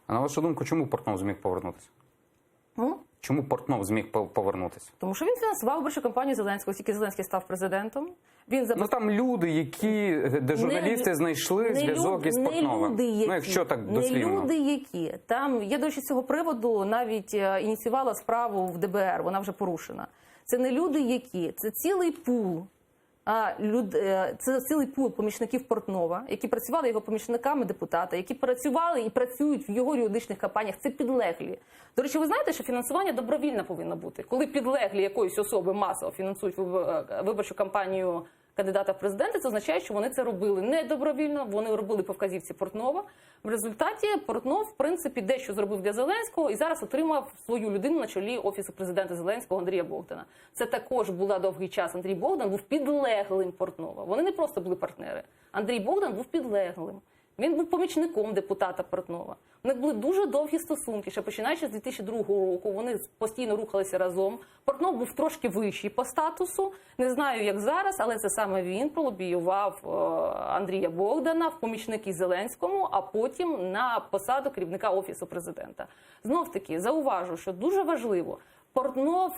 А на вашу думку, чому Портнов зміг повернутися? Чому Портнов зміг повернутися? Тому що він фінансував виборчу кампанію Зеленського, тільки Зеленський став президентом. Ну там люди, де журналісти знайшли зв'язок із Портновим. Ну, якщо так дослівно. Не люди, які. Там, я, до речі, з цього приводу навіть ініціювала справу в ДБР, вона вже порушена. Це не люди, які. Це цілий пул. Це цілий пул помічників Портнова, які працювали його помічниками депутата, які працювали і працюють в його юридичних кампаніях. Це підлеглі. До речі, ви знаєте, що фінансування добровільне повинно бути. Коли підлеглі якоїсь особи масово фінансують виборчу кампанію кандидата в президенти, це означає, що вони це робили не добровільно, вони робили по вказівці Портнова. В результаті Портнов, в принципі, дещо зробив для Зеленського і зараз отримав свою людину на чолі Офісу президента Зеленського Андрія Богдана. Це також була довгий час. Андрій Богдан був підлеглим Портнова. Вони не просто були партнери. Андрій Богдан був підлеглим. Він був помічником депутата Портнова. У них були дуже довгі стосунки, ще починаючи з 2002 року. Вони постійно рухалися разом. Портнов був трошки вищий по статусу. Не знаю, як зараз, але це саме він пролобіював Андрія Богдана в помічники Зеленському, а потім на посаду керівника Офісу президента. Знов-таки, зауважу, що дуже важливо, Портнов –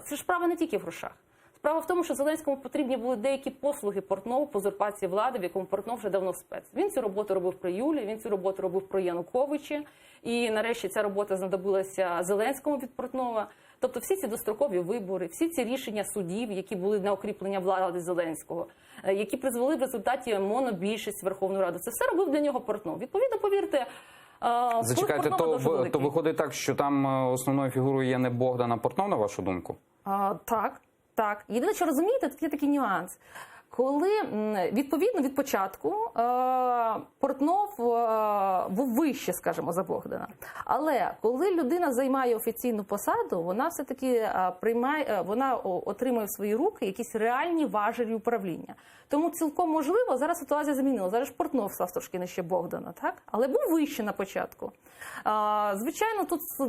це ж справа не тільки в грошах. Справа в тому, що Зеленському потрібні були деякі послуги Портнову по узурпації влади, в якому Портнов вже давно спец. Він цю роботу робив при Юлі, він цю роботу робив при Януковичі. І нарешті ця робота знадобилася Зеленському від Портнова. Тобто всі ці дострокові вибори, всі ці рішення судів, які були на укріплення влади Зеленського, які призвели в результаті монобільшість Верховної Ради, це все робив для нього Портнов. Відповідно, повірте, зачекайте, то виходить так, що там основною фігурою є не Богдан, а Портнов, на вашу думку? Так. Єдине, що розумієте, тут є такий нюанс. Коли, відповідно, від початку Портнов був вище, скажімо, за Богдана. Але коли людина займає офіційну посаду, вона все-таки вона отримує в свої руки якісь реальні важелі управління. Тому цілком можливо, зараз ситуація змінила. Зараз ж Портнов став трошки нижче Богдана, так? Але був вище на початку. Звичайно,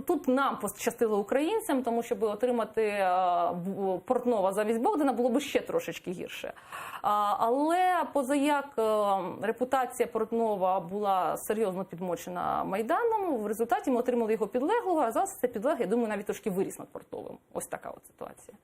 тут нам пощастило українцям, тому щоб отримати Портнова замість Богдана було б ще трошечки гірше. Але позаяк репутація Портнова була серйозно підмочена Майданом, в результаті ми отримали його підлеглого, а зараз це підлеглий, я думаю, навіть трошки виріс над Портновим. Ось така от ситуація.